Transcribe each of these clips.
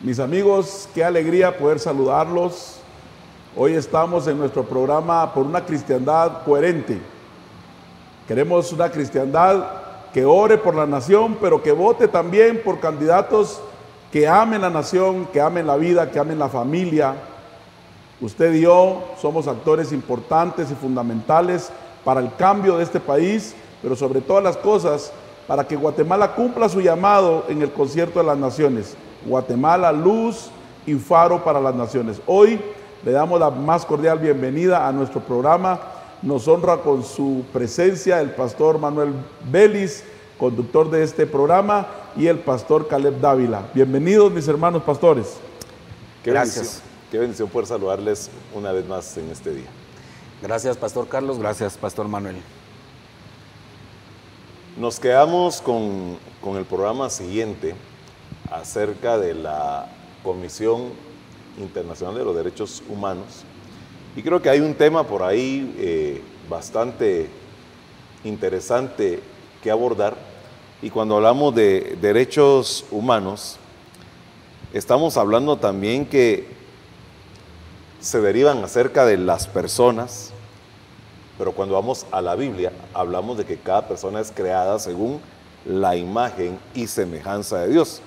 Mis amigos, qué alegría poder saludarlos. Hoy estamos en nuestro programa Por una Cristiandad Coherente. Queremos una cristiandad que ore por la nación, pero que vote también por candidatos que amen la nación, que amen la vida, que amen la familia. Usted y yo somos actores importantes y fundamentales para el cambio de este país, pero sobre todas las cosas, para que Guatemala cumpla su llamado en el concierto de las naciones. Guatemala, luz y faro para las naciones. Hoy le damos la más cordial bienvenida a nuestro programa. Nos honra con su presencia el pastor Manuel Vélez, conductor de este programa, y el pastor Caleb Dávila. Bienvenidos, mis hermanos pastores. Gracias. Qué bendición poder saludarles una vez más en este día. Gracias, pastor Carlos. Gracias, pastor Manuel. Nos quedamos con el programa siguiente acerca de la Comisión Internacional de los Derechos Humanos. Y creo que hay un tema por ahí bastante interesante que abordar. Y cuando hablamos de derechos humanos, estamos hablando también que se derivan acerca de las personas, pero cuando vamos a la Biblia, hablamos de que cada persona es creada según la imagen y semejanza de Dios.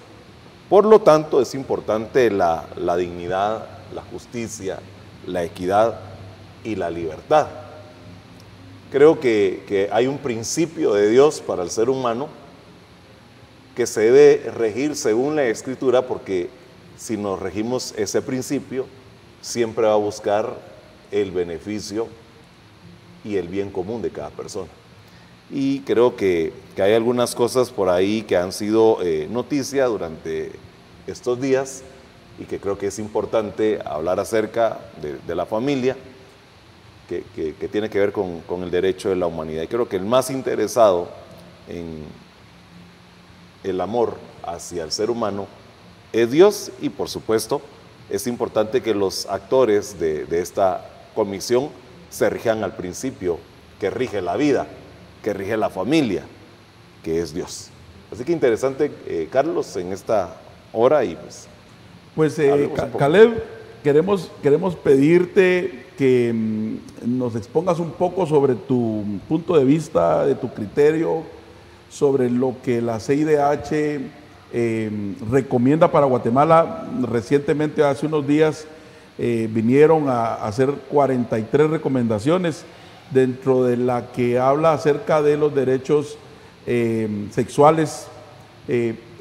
Por lo tanto, es importante la dignidad, la justicia, la equidad y la libertad. Creo que hay un principio de Dios para el ser humano que se debe regir según la Escritura, porque si nos regimos ese principio, siempre va a buscar el beneficio y el bien común de cada persona. Y creo que hay algunas cosas por ahí que han sido noticia durante estos días y que creo que es importante hablar acerca de la familia, que tiene que ver con el derecho de la humanidad. Y creo que el más interesado en el amor hacia el ser humano es Dios, y por supuesto es importante que los actores de esta comisión se rijan al principio que rige la vida, que rige la familia, que es Dios. Así que interesante, Carlos, en esta hora. Y pues Caleb, queremos pedirte que nos expongas un poco sobre tu punto de vista, de tu criterio, sobre lo que la CIDH recomienda para Guatemala. Recientemente, hace unos días, vinieron a hacer 43 recomendaciones, dentro de la que habla acerca de los derechos sexuales.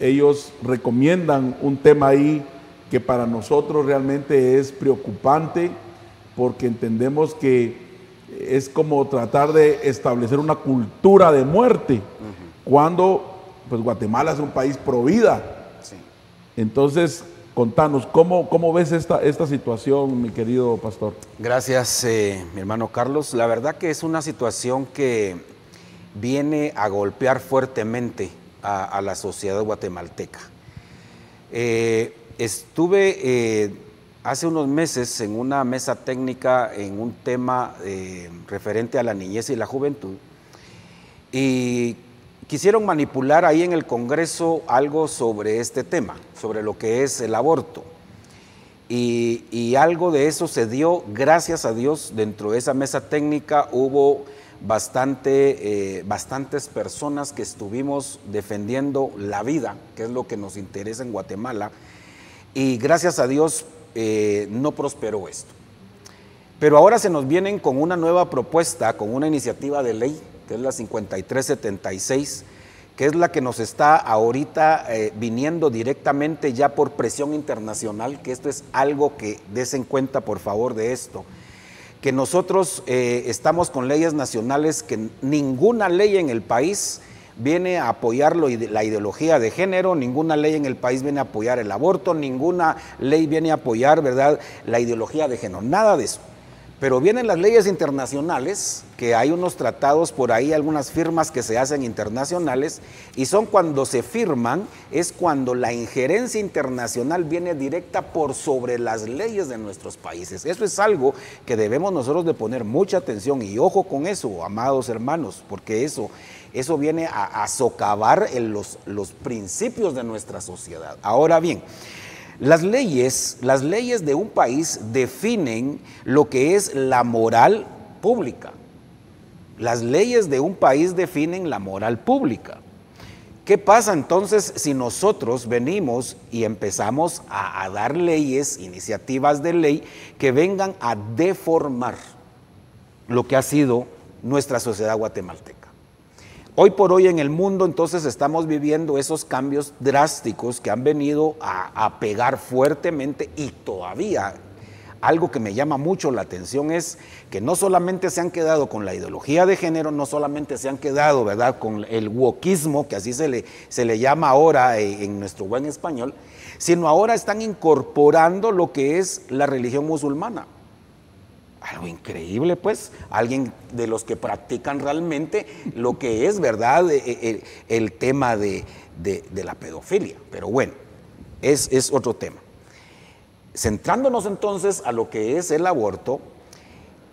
Ellos recomiendan un tema ahí que para nosotros realmente es preocupante, porque entendemos que es como tratar de establecer una cultura de muerte, cuando pues Guatemala es un país pro vida. Sí. Entonces, contanos, ¿cómo ves esta situación, mi querido pastor? Gracias, mi hermano Carlos. La verdad que es una situación que viene a golpear fuertemente a la sociedad guatemalteca. Estuve hace unos meses en una mesa técnica en un tema referente a la niñez y la juventud, y quisieron manipular ahí en el Congreso algo sobre este tema, sobre lo que es el aborto. Y algo de eso se dio, gracias a Dios. Dentro de esa mesa técnica hubo bastantes personas que estuvimos defendiendo la vida, que es lo que nos interesa en Guatemala, y gracias a Dios no prosperó esto. Pero ahora se nos vienen con una nueva propuesta, con una iniciativa de ley, que es la 5376, que es la que nos está ahorita viniendo directamente ya por presión internacional, que esto es algo que des en cuenta, por favor, de esto, que nosotros estamos con leyes nacionales, que ninguna ley en el país viene a apoyar la ideología de género, ninguna ley en el país viene a apoyar el aborto, ninguna ley viene a apoyar, ¿verdad?, la ideología de género, nada de eso. Pero vienen las leyes internacionales, que hay unos tratados por ahí, algunas firmas que se hacen internacionales, y son cuando se firman, es cuando la injerencia internacional viene directa por sobre las leyes de nuestros países. Eso es algo que debemos nosotros de poner mucha atención, y ojo con eso, amados hermanos, porque eso viene a socavar los principios de nuestra sociedad. Ahora bien, Las leyes de un país definen lo que es la moral pública. Las leyes de un país definen la moral pública. ¿Qué pasa entonces si nosotros venimos y empezamos a dar leyes, iniciativas de ley que vengan a deformar lo que ha sido nuestra sociedad guatemalteca? Hoy por hoy en el mundo entonces estamos viviendo esos cambios drásticos que han venido a pegar fuertemente, y todavía algo que me llama mucho la atención es que no solamente se han quedado con la ideología de género, no solamente se han quedado, ¿verdad?, con el wokismo, que así se le llama ahora en nuestro buen español, sino ahora están incorporando lo que es la religión musulmana. Algo increíble, pues, alguien de los que practican realmente lo que es, ¿verdad?, el tema de la pedofilia. Pero bueno, es otro tema. Centrándonos entonces a lo que es el aborto,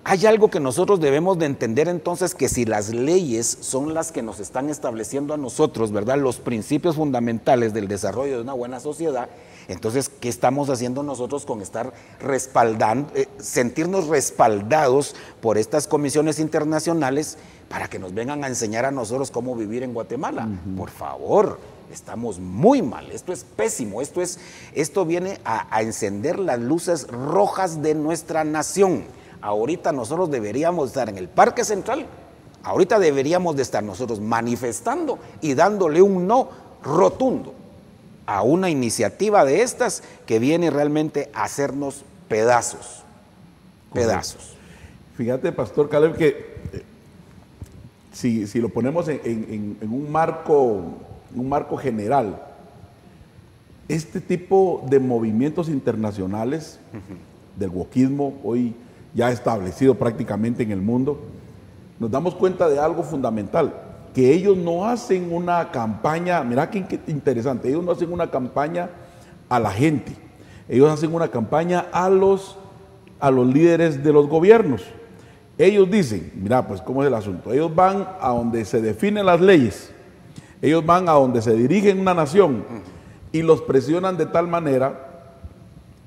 hay algo que nosotros debemos de entender entonces, que si las leyes son las que nos están estableciendo a nosotros, ¿verdad?, los principios fundamentales del desarrollo de una buena sociedad, entonces, ¿qué estamos haciendo nosotros con estar respaldando, sentirnos respaldados por estas comisiones internacionales para que nos vengan a enseñar a nosotros cómo vivir en Guatemala? Por favor, estamos muy mal, esto es pésimo, esto viene a encender las luces rojas de nuestra nación. Ahorita nosotros deberíamos estar en el Parque Central, ahorita deberíamos de estar nosotros manifestando y dándole un no rotundo a una iniciativa de estas que viene realmente a hacernos pedazos. Fíjate, Pastor Caleb, que si lo ponemos en un marco general, este tipo de movimientos internacionales del wokismo, hoy ya establecido prácticamente en el mundo, nos damos cuenta de algo fundamental, que ellos no hacen una campaña, mira qué interesante, ellos no hacen una campaña a la gente, ellos hacen una campaña a los líderes de los gobiernos. Ellos dicen, mira, pues cómo es el asunto, ellos van a donde se definen las leyes, ellos van a donde se dirige una nación y los presionan de tal manera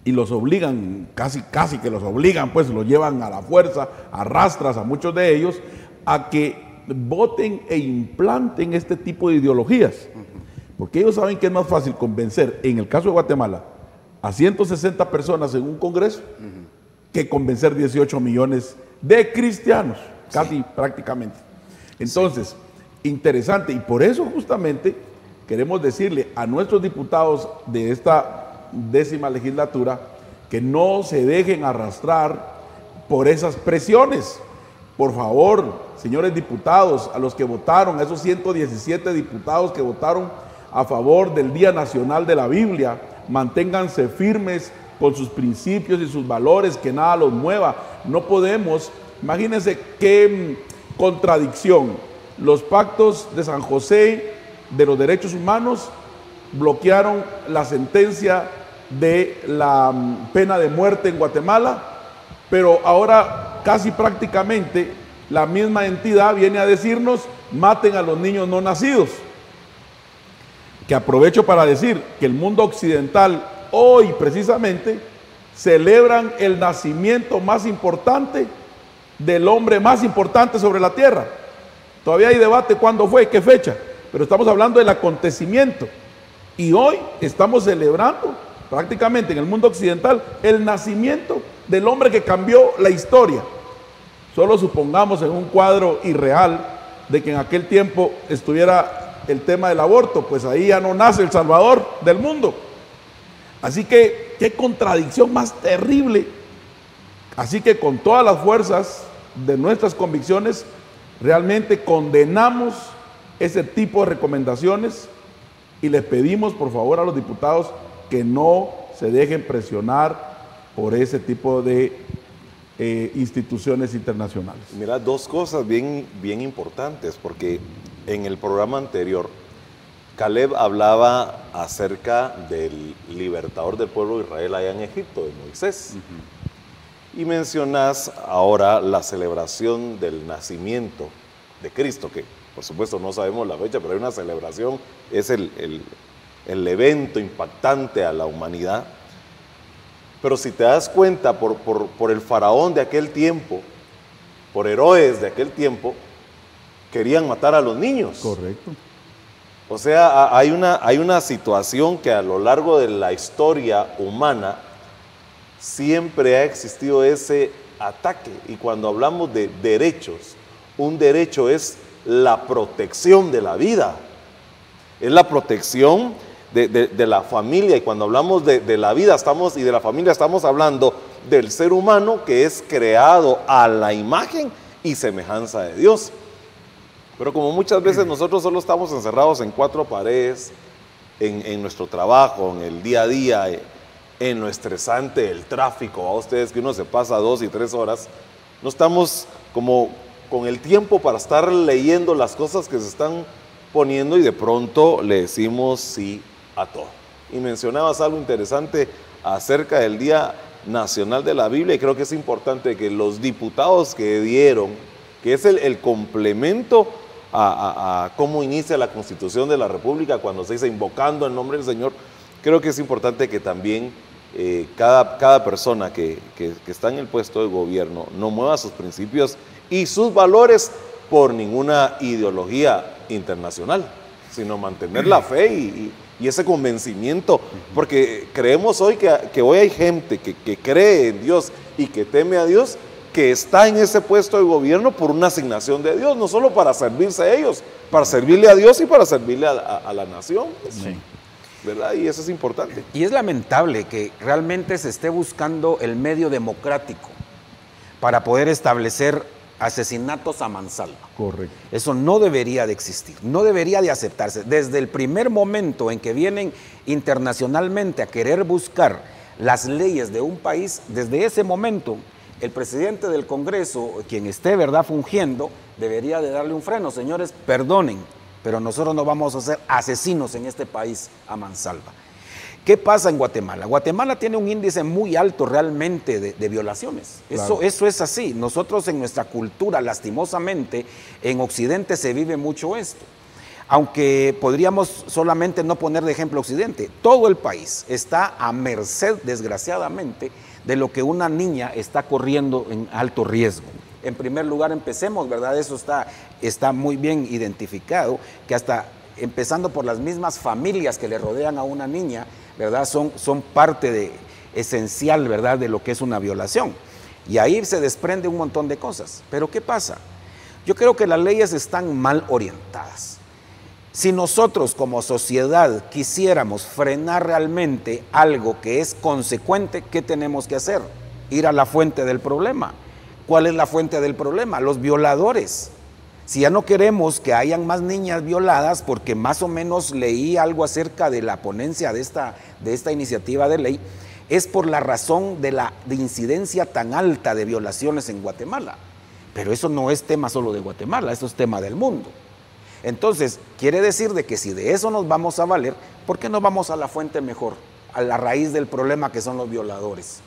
y los obligan, casi que los obligan, pues los llevan a la fuerza, arrastras a muchos de ellos a que voten e implanten este tipo de ideologías, porque ellos saben que es más fácil convencer, en el caso de Guatemala, a 160 personas en un congreso, que convencer 18 millones de cristianos, casi prácticamente. Entonces, interesante, y por eso justamente queremos decirle a nuestros diputados de esta 10ª legislatura que no se dejen arrastrar por esas presiones. Por favor, señores diputados, a los que votaron, a esos 117 diputados que votaron a favor del Día Nacional de la Biblia, manténganse firmes con sus principios y sus valores, que nada los mueva. No podemos, imagínense qué contradicción. Los pactos de San José de los derechos humanos bloquearon la sentencia de la pena de muerte en Guatemala, pero ahora casi prácticamente la misma entidad viene a decirnos: maten a los niños no nacidos. Que aprovecho para decir que el mundo occidental hoy precisamente celebran el nacimiento más importante del hombre más importante sobre la tierra. Todavía hay debate cuándo fue, qué fecha, pero estamos hablando del acontecimiento. Y hoy estamos celebrando prácticamente en el mundo occidental el nacimiento del hombre que cambió la historia. Solo supongamos en un cuadro irreal de que en aquel tiempo estuviera el tema del aborto, pues ahí ya no nace el Salvador del mundo. Así que qué contradicción más terrible. Así que con todas las fuerzas de nuestras convicciones realmente condenamos ese tipo de recomendaciones y les pedimos por favor a los diputados que no se dejen presionar por ese tipo de instituciones internacionales. Mira, dos cosas bien importantes, porque en el programa anterior Caleb hablaba acerca del libertador del pueblo de Israel allá en Egipto, de Moisés. Y mencionas ahora la celebración del nacimiento de Cristo, que por supuesto no sabemos la fecha, pero hay una celebración, es el evento impactante a la humanidad. Pero si te das cuenta, por el faraón de aquel tiempo, por héroes de aquel tiempo, querían matar a los niños. Correcto. O sea, hay una situación que a lo largo de la historia humana siempre ha existido ese ataque. Y cuando hablamos de derechos, un derecho es la protección de la vida, es la protección de la familia. Y cuando hablamos de la vida y de la familia, estamos hablando del ser humano que es creado a la imagen y semejanza de Dios. Pero como muchas veces nosotros solo estamos encerrados en cuatro paredes, en nuestro trabajo, en el día a día, en lo estresante del tráfico, a ustedes que uno se pasa 2 y 3 horas, no estamos como con el tiempo para estar leyendo las cosas que se están poniendo y de pronto le decimos sí a todo. Y mencionabas algo interesante acerca del Día Nacional de la Biblia, y creo que es importante que los diputados que dieron, que es el complemento a cómo inicia la Constitución de la República, cuando se dice invocando el nombre del Señor, creo que es importante que también cada persona que está en el puesto de gobierno no mueva sus principios y sus valores por ninguna ideología internacional, sino mantener la fe y ese convencimiento, porque creemos hoy que hoy hay gente que cree en Dios y que teme a Dios, que está en ese puesto de gobierno por una asignación de Dios, no solo para servirse a ellos, para servirle a Dios y para servirle a la nación. Sí. ¿Verdad? Y eso es importante. Y es lamentable que realmente se esté buscando el medio democrático para poder establecer asesinatos a mansalva. Correcto. Eso no debería de existir, no debería de aceptarse. Desde el primer momento en que vienen internacionalmente a querer buscar las leyes de un país, desde ese momento el presidente del Congreso, quien esté, ¿verdad?, fungiendo, debería de darle un freno. Señores, perdonen, pero nosotros no vamos a ser asesinos en este país a mansalva. ¿Qué pasa en Guatemala? Guatemala tiene un índice muy alto realmente de violaciones. Claro. Eso es así. Nosotros en nuestra cultura, lastimosamente, en Occidente se vive mucho esto. Aunque podríamos solamente no poner de ejemplo Occidente, todo el país está a merced, desgraciadamente, de lo que una niña está corriendo en alto riesgo. En primer lugar, empecemos, ¿verdad? Eso está muy bien identificado, que hasta empezando por las mismas familias que le rodean a una niña, ¿verdad? Son parte esencial, ¿verdad?, de lo que es una violación. Y ahí se desprende un montón de cosas. Pero ¿qué pasa? Yo creo que las leyes están mal orientadas. Si nosotros como sociedad quisiéramos frenar realmente algo que es consecuente, ¿qué tenemos que hacer? Ir a la fuente del problema. ¿Cuál es la fuente del problema? Los violadores. Si ya no queremos que hayan más niñas violadas, porque más o menos leí algo acerca de la ponencia de esta iniciativa de ley, es por la razón de incidencia tan alta de violaciones en Guatemala. Pero eso no es tema solo de Guatemala, eso es tema del mundo. Entonces, quiere decir de que si de eso nos vamos a valer, ¿por qué no vamos a la fuente mejor, a la raíz del problema que son los violadores?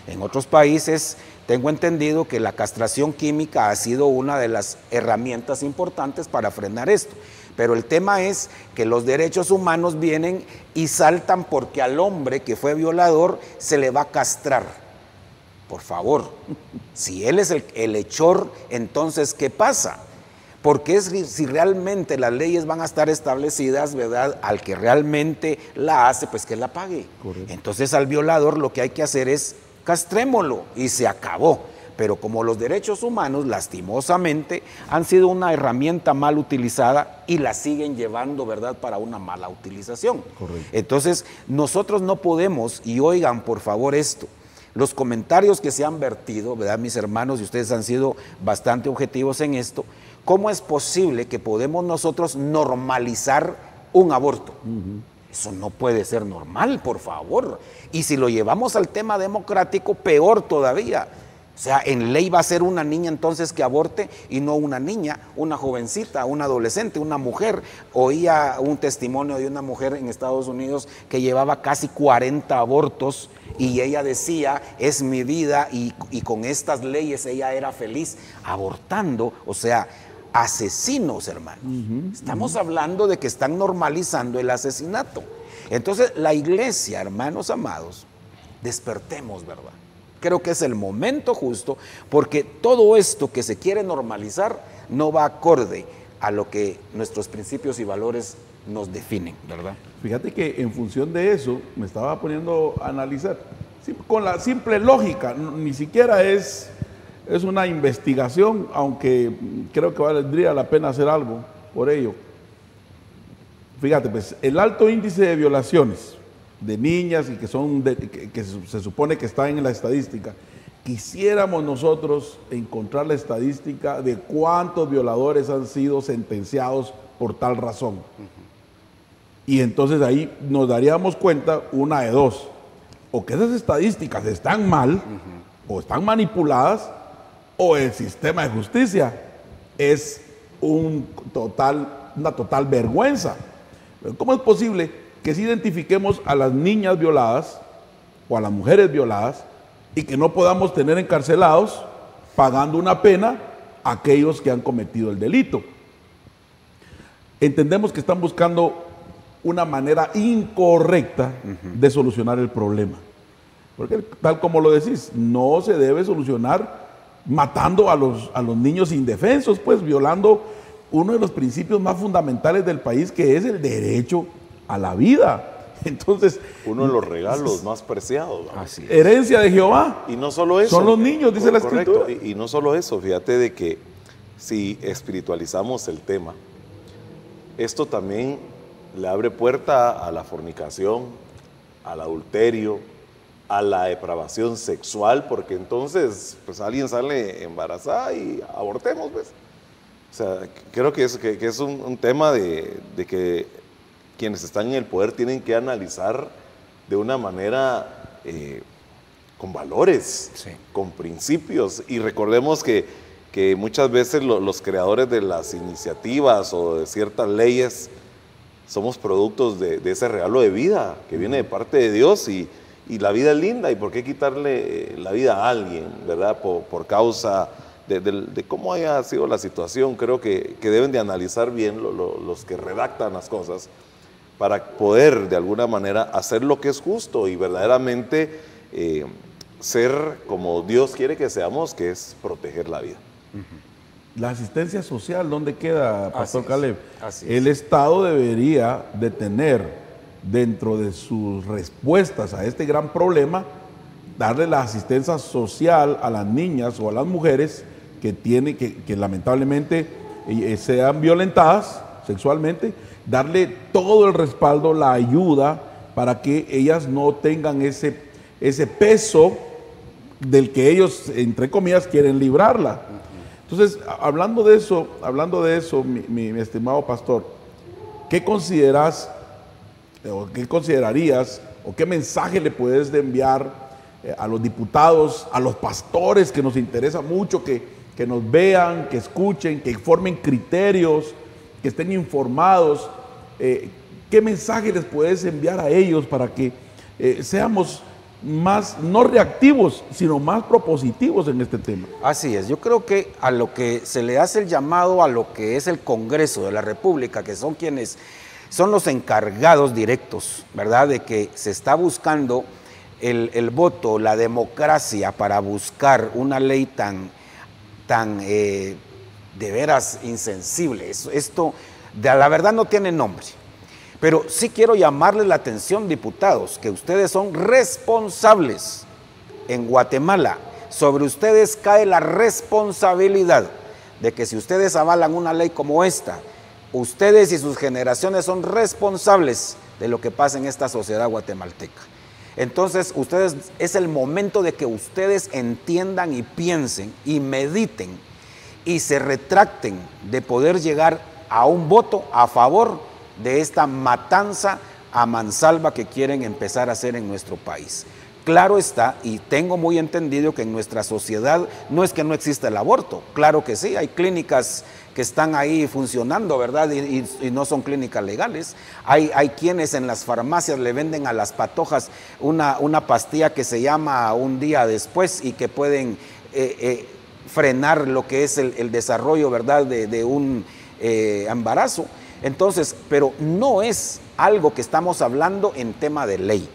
En otros países tengo entendido que la castración química ha sido una de las herramientas importantes para frenar esto. Pero el tema es que los derechos humanos vienen y saltan porque al hombre que fue violador se le va a castrar. Por favor, si él es el hechor, entonces ¿qué pasa? Porque si realmente las leyes van a estar establecidas, ¿verdad?, al que realmente la hace, pues que la pague. Correcto. Entonces al violador lo que hay que hacer es castrémoslo y se acabó. Pero como los derechos humanos, lastimosamente, han sido una herramienta mal utilizada y la siguen llevando, ¿verdad?, para una mala utilización. Correcto. Entonces, nosotros no podemos, y oigan por favor esto, los comentarios que se han vertido, ¿verdad?, mis hermanos, y ustedes han sido bastante objetivos en esto, ¿cómo es posible que podemos nosotros normalizar un aborto? Eso no puede ser normal, por favor. Y si lo llevamos al tema democrático, peor todavía. O sea, en ley va a ser una niña entonces que aborte y no una niña, una jovencita, una adolescente, una mujer. Oía un testimonio de una mujer en Estados Unidos que llevaba casi 40 abortos y ella decía, es mi vida y con estas leyes ella era feliz abortando. O sea, asesinos, hermanos. Estamos hablando de que están normalizando el asesinato. Entonces, la iglesia, hermanos amados, despertemos, ¿verdad? Creo que es el momento justo, porque todo esto que se quiere normalizar no va acorde a lo que nuestros principios y valores nos definen, ¿verdad? Fíjate que en función de eso me estaba poniendo a analizar, con la simple lógica, ni siquiera es una investigación, aunque creo que valdría la pena hacer algo por ello. Fíjate, pues el alto índice de violaciones de niñas y que se supone que están en la estadística, quisiéramos nosotros encontrar la estadística de cuántos violadores han sido sentenciados por tal razón. Y entonces ahí nos daríamos cuenta una de dos, o que esas estadísticas están mal, o están manipuladas, o el sistema de justicia es una total vergüenza. ¿Cómo es posible que si identifiquemos a las niñas violadas o a las mujeres violadas y que no podamos tener encarcelados pagando una pena a aquellos que han cometido el delito? Entendemos que están buscando una manera incorrecta de solucionar el problema. Porque tal como lo decís, no se debe solucionar matando a los niños indefensos, pues violando uno de los principios más fundamentales del país, que es el derecho a la vida. Entonces, uno de los regalos más preciados, ¿no? Así es. Herencia de Jehová. Y no solo eso. Son los niños, dice la Escritura. Correcto. Y no solo eso, fíjate de que si espiritualizamos el tema, esto también le abre puerta a la fornicación, al adulterio, a la depravación sexual, porque entonces pues alguien sale embarazada y abortemos, pues. O sea, creo que es un tema de que quienes están en el poder tienen que analizar de una manera con valores, Sí. con principios. Y recordemos que muchas veces los creadores de las iniciativas o de ciertas leyes somos productos de ese regalo de vida que viene de parte de Dios, y la vida es linda, y por qué quitarle la vida a alguien, ¿verdad? Por causa de cómo haya sido la situación. Creo que deben de analizar bien los que redactan las cosas para poder de alguna manera hacer lo que es justo y verdaderamente ser como Dios quiere que seamos, que es proteger la vida. La asistencia social, ¿dónde queda, Pastor Caleb? Así es. El Estado debería de tener dentro de sus respuestas a este gran problema, darle la asistencia social a las niñas o a las mujeres que lamentablemente sean violentadas sexualmente, darle todo el respaldo, la ayuda para que ellas no tengan ese peso del que ellos, entre comillas, quieren librarla. Entonces, hablando de eso, mi estimado pastor, ¿qué consideras o qué considerarías o qué mensaje le puedes de enviar a los diputados, a los pastores, que nos interesa mucho que nos vean, que escuchen, que formen criterios, que estén informados? ¿Qué mensaje les puedes enviar a ellos para que seamos más, no reactivos, sino más propositivos en este tema? Así es, yo creo que a lo que se le hace el llamado a lo que es el Congreso de la República, que son quienes son los encargados directos, ¿verdad?, de que se está buscando el voto, la democracia, para buscar una ley tan de veras insensible. Esto de la verdad no tiene nombre. Pero sí quiero llamarles la atención, diputados, que ustedes son responsables en Guatemala. Sobre ustedes cae la responsabilidad de que si ustedes avalan una ley como esta, ustedes y sus generaciones son responsables de lo que pasa en esta sociedad guatemalteca. Entonces, es el momento de que ustedes entiendan y piensen y mediten y se retracten de poder llegar a un voto a favor de esta matanza a mansalva que quieren empezar a hacer en nuestro país. Claro está, y tengo muy entendido que en nuestra sociedad no es que no exista el aborto, claro que sí, hay clínicas que están ahí funcionando, ¿verdad? Y no son clínicas legales. Hay quienes en las farmacias le venden a las patojas una pastilla que se llama un día después y que pueden frenar lo que es el desarrollo, ¿verdad?, de un embarazo. Entonces, pero no es algo que estamos hablando en tema de ley.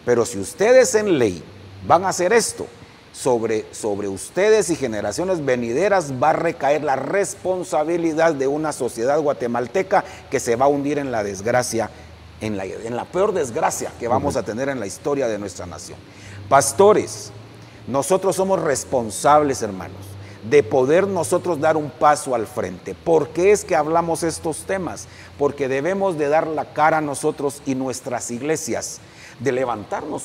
Pero si ustedes en ley van a hacer esto, sobre ustedes y generaciones venideras va a recaer la responsabilidad de una sociedad guatemalteca que se va a hundir en la desgracia, en la peor desgracia que vamos a tener en la historia de nuestra nación. Pastores, nosotros somos responsables, hermanos, de poder nosotros dar un paso al frente. ¿Por qué es que hablamos estos temas? Porque debemos de dar la cara nosotros y nuestras iglesias, de levantarnos.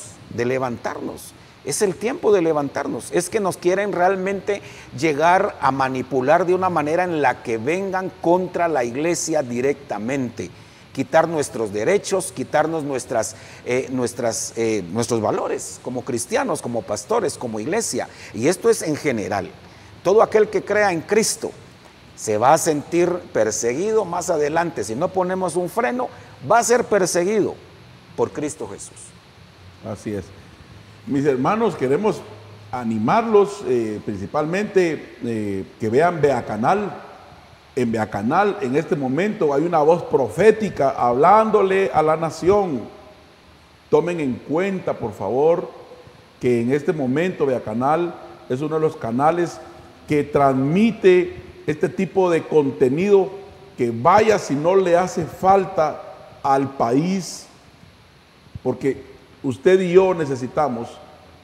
Es el tiempo de levantarnos. Es que nos quieren realmente llegar a manipular de una manera en la que vengan contra la iglesia directamente. Quitar nuestros derechos, quitarnos nuestros valores como cristianos, como pastores, como iglesia. Y esto es en general. Todo aquel que crea en Cristo se va a sentir perseguido más adelante. Si no ponemos un freno, va a ser perseguido por Cristo Jesús. Así es. Mis hermanos, queremos animarlos principalmente que vean Beacanal. En Beacanal, en este momento, hay una voz profética hablándole a la nación. Tomen en cuenta, por favor, que en este momento Beacanal es uno de los canales que transmite este tipo de contenido que vaya si no le hace falta al país, porque usted y yo necesitamos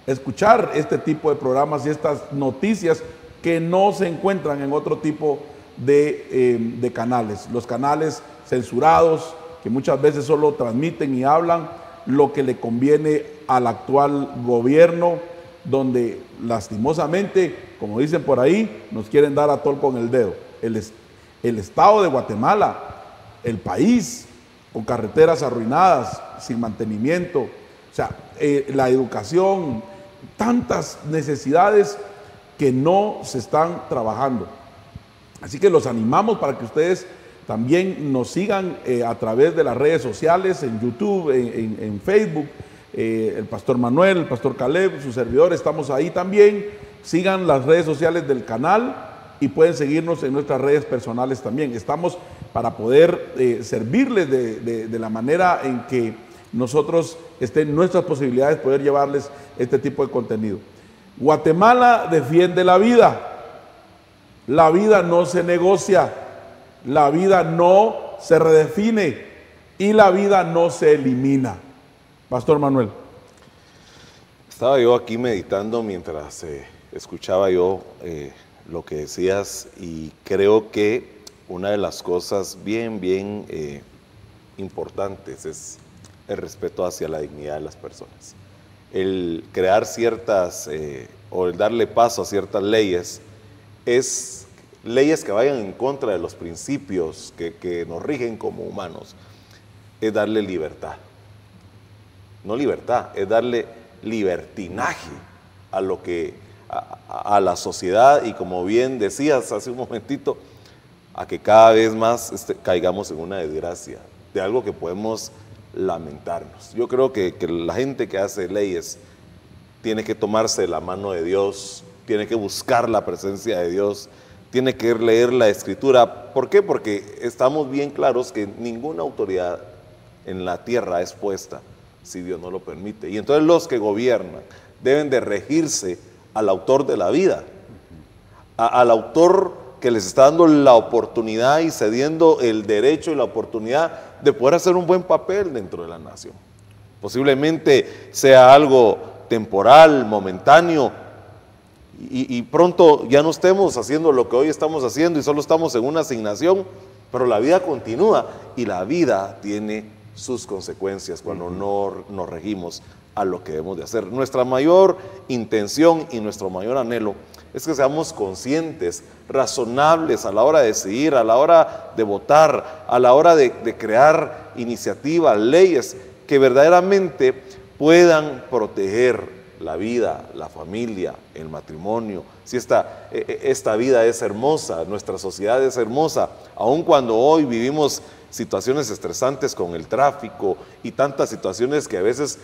escuchar este tipo de programas y estas noticias que no se encuentran en otro tipo de canales. Los canales censurados que muchas veces solo transmiten y hablan lo que le conviene al actual gobierno, donde lastimosamente, como dicen por ahí, nos quieren dar a tol con el dedo. El estado de Guatemala, el país con carreteras arruinadas, sin mantenimiento, o sea, la educación, tantas necesidades que no se están trabajando. Así que los animamos para que ustedes también nos sigan a través de las redes sociales, en YouTube, en Facebook. El pastor Manuel, el pastor Caleb, su servidor, estamos ahí también. Sigan las redes sociales del canal y pueden seguirnos en nuestras redes personales también. Estamos para poder servirles de la manera en que nosotros estén nuestras posibilidades, poder llevarles este tipo de contenido. Guatemala defiende la vida. La vida no se negocia, la vida no se redefine y la vida no se elimina. Pastor Manuel. Estaba yo aquí meditando mientras escuchaba yo lo que decías, y creo que una de las cosas bien importantes es el respeto hacia la dignidad de las personas. El crear ciertas o el darle paso a ciertas leyes es leyes que vayan en contra de los principios que nos rigen como humanos, es darle libertad. No libertad, es darle libertinaje a la sociedad, y como bien decías hace un momentito, a que cada vez más caigamos en una desgracia, de algo que podemos lamentarnos. Yo creo que la gente que hace leyes tiene que tomarse la mano de Dios, tiene que buscar la presencia de Dios, tiene que leer la Escritura. ¿Por qué? Porque estamos bien claros que ninguna autoridad en la tierra es puesta si Dios no lo permite. Y entonces los que gobiernan deben de regirse al autor de la vida, al autor que les está dando la oportunidad y cediendo el derecho y la oportunidad de poder hacer un buen papel dentro de la nación. Posiblemente sea algo temporal, momentáneo, y pronto ya no estemos haciendo lo que hoy estamos haciendo y solo estamos en una asignación, pero la vida continúa y la vida tiene sus consecuencias cuando no nos regimos a lo que debemos de hacer. Nuestra mayor intención y nuestro mayor anhelo es que seamos conscientes, razonables a la hora de decidir, a la hora de votar, a la hora de crear iniciativas, leyes que verdaderamente puedan proteger la vida, la familia, el matrimonio. Si esta vida es hermosa, nuestra sociedad es hermosa, aun cuando hoy vivimos situaciones estresantes con el tráfico y tantas situaciones que a veces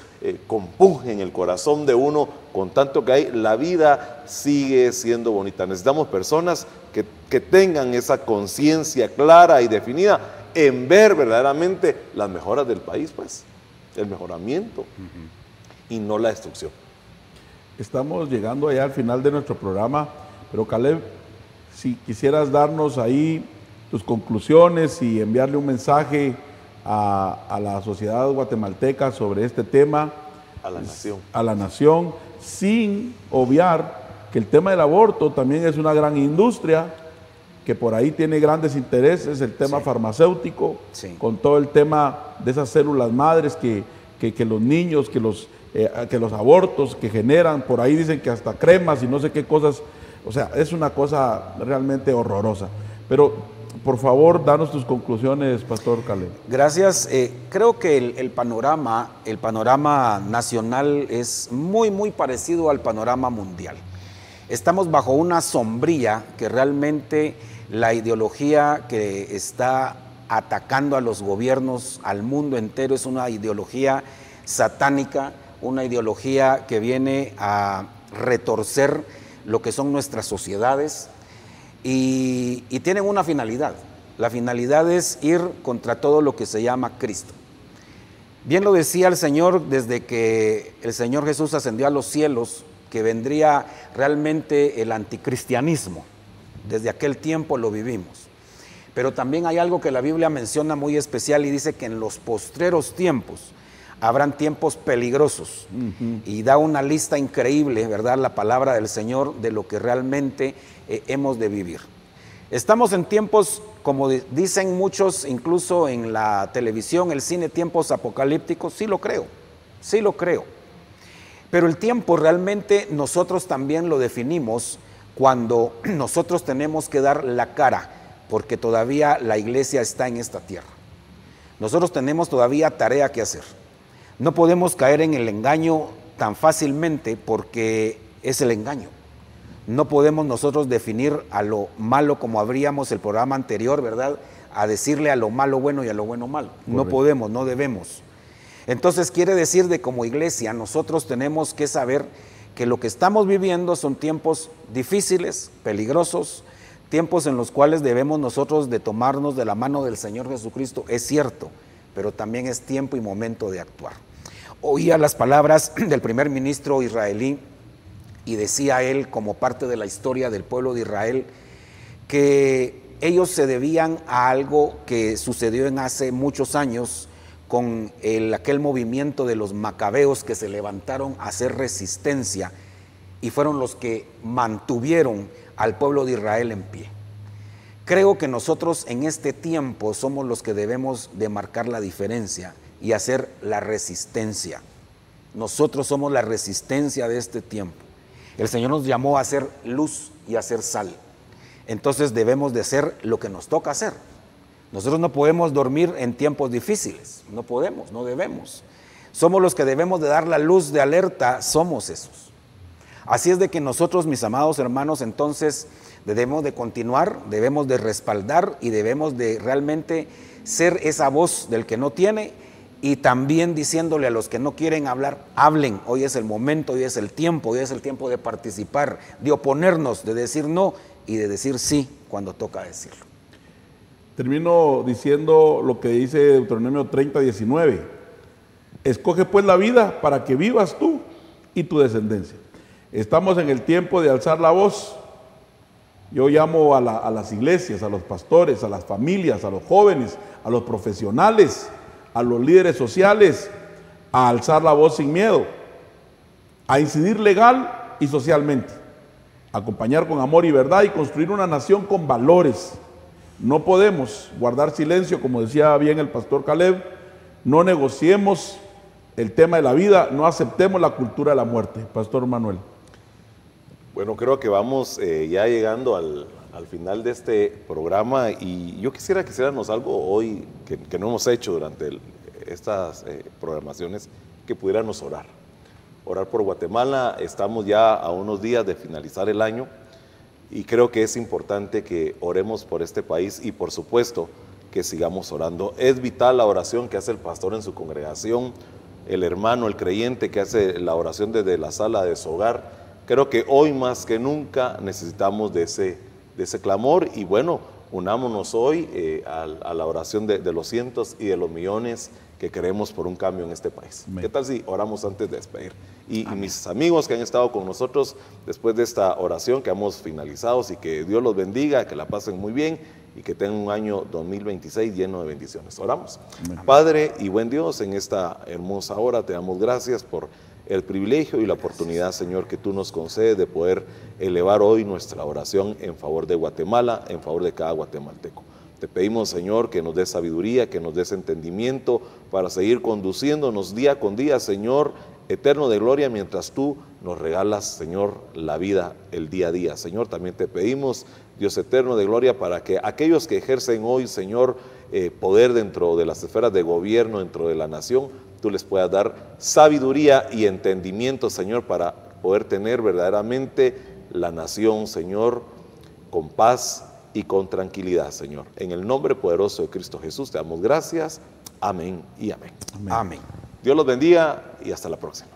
compungen el corazón de uno con tanto que hay, la vida sigue siendo bonita. Necesitamos personas que tengan esa conciencia clara y definida en ver verdaderamente las mejoras del país, pues, el mejoramiento y no la destrucción. estamos llegando allá al final de nuestro programa, pero Caleb, si quisieras darnos ahí tus conclusiones y enviarle un mensaje a la sociedad guatemalteca sobre este tema. A la nación, sin obviar que el tema del aborto también es una gran industria, que por ahí tiene grandes intereses, el tema farmacéutico, con todo el tema de esas células madres que los niños, que los abortos que generan, por ahí dicen que hasta cremas y no sé qué cosas, o sea, es una cosa realmente horrorosa. Pero por favor, danos tus conclusiones, Pastor Caleb. Gracias. Creo que el panorama nacional es muy parecido al panorama mundial. Estamos bajo una sombrilla que realmente la ideología que está atacando a los gobiernos, al mundo entero, es una ideología satánica, una ideología que viene a retorcer lo que son nuestras sociedades. Y tienen una finalidad. La finalidad es ir contra todo lo que se llama Cristo. Bien lo decía el Señor desde que el Señor Jesús ascendió a los cielos, que vendría realmente el anticristianismo. Desde aquel tiempo lo vivimos. Pero también hay algo que la Biblia menciona muy especial y dice que en los postreros tiempos habrán tiempos peligrosos. Y da una lista increíble, ¿verdad? La palabra del Señor de lo que realmente hemos de vivir. Estamos en tiempos, como dicen muchos, incluso en la televisión, el cine, tiempos apocalípticos. Sí lo creo. Pero el tiempo realmente nosotros también lo definimos cuando nosotros tenemos que dar la cara, porque todavía la iglesia está en esta tierra. Nosotros tenemos todavía tarea que hacer. No podemos caer en el engaño tan fácilmente porque es el engaño. No podemos nosotros definir a lo malo como abríamos el programa anterior, ¿verdad? A decirle a lo malo bueno y a lo bueno malo. Correcto. No podemos, no debemos. Entonces quiere decir de como iglesia nosotros tenemos que saber que lo que estamos viviendo son tiempos difíciles, peligrosos, tiempos en los cuales debemos nosotros de tomarnos de la mano del Señor Jesucristo, es cierto, pero también es tiempo y momento de actuar. Oía las palabras del primer ministro israelí y decía él, como parte de la historia del pueblo de Israel, que ellos se debían a algo que sucedió en hace muchos años con aquel movimiento de los macabeos que se levantaron a hacer resistencia y fueron los que mantuvieron al pueblo de Israel en pie. Creo que nosotros en este tiempo somos los que debemos de marcar la diferencia y hacer la resistencia. Nosotros somos la resistencia de este tiempo. El Señor nos llamó a hacer luz y a hacer sal. Entonces debemos de hacer lo que nos toca hacer. Nosotros no podemos dormir en tiempos difíciles, no podemos, no debemos. Somos los que debemos de dar la luz de alerta, somos esos. Así es de que nosotros, mis amados hermanos, entonces debemos de continuar, debemos de respaldar y debemos de realmente ser esa voz del que no tiene y también diciéndole a los que no quieren hablar, hablen, hoy es el momento, hoy es el tiempo de participar, de oponernos, de decir no y de decir sí cuando toca decirlo. Termino diciendo lo que dice Deuteronomio 30:19. Escoge pues la vida para que vivas tú y tu descendencia. Estamos en el tiempo de alzar la voz. Yo llamo a las iglesias, a los pastores, a las familias, a los jóvenes, a los profesionales, a los líderes sociales, a alzar la voz sin miedo, a incidir legal y socialmente, a acompañar con amor y verdad y construir una nación con valores. No podemos guardar silencio, como decía bien el pastor Caleb, no negociemos el tema de la vida, no aceptemos la cultura de la muerte. Pastor Manuel. Bueno, creo que vamos ya llegando al final de este programa y yo quisiera que hiciéramos algo hoy que no hemos hecho durante estas programaciones, que pudiéramos orar por Guatemala. Estamos ya a unos días de finalizar el año y creo que es importante que oremos por este país y por supuesto que sigamos orando. Es vital la oración que hace el pastor en su congregación, el hermano, el creyente que hace la oración desde la sala de su hogar. Creo que hoy más que nunca necesitamos de ese clamor y bueno, unámonos hoy a la oración de los cientos y de los millones que queremos por un cambio en este país. Amén. ¿Qué tal si oramos antes de despedir? Y mis amigos que han estado con nosotros después de esta oración que hemos finalizado, y que Dios los bendiga, que la pasen muy bien y que tengan un año 2026 lleno de bendiciones. Oramos. Amén. Padre y buen Dios, en esta hermosa hora te damos gracias por el privilegio y la oportunidad, Señor, que tú nos concedes de poder elevar hoy nuestra oración en favor de Guatemala, en favor de cada guatemalteco. Te pedimos, Señor, que nos des sabiduría, que nos des entendimiento para seguir conduciéndonos día con día, Señor, eterno de gloria, mientras tú nos regalas, Señor, la vida, el día a día. Señor, también te pedimos, Dios eterno de gloria, para que aquellos que ejercen hoy, Señor, poder dentro de las esferas de gobierno, dentro de la nación, tú les puedas dar sabiduría y entendimiento, Señor, para poder tener verdaderamente la nación, Señor, con paz y con tranquilidad, Señor. En el nombre poderoso de Cristo Jesús te damos gracias. Amén y amén. Amén. Dios los bendiga y hasta la próxima.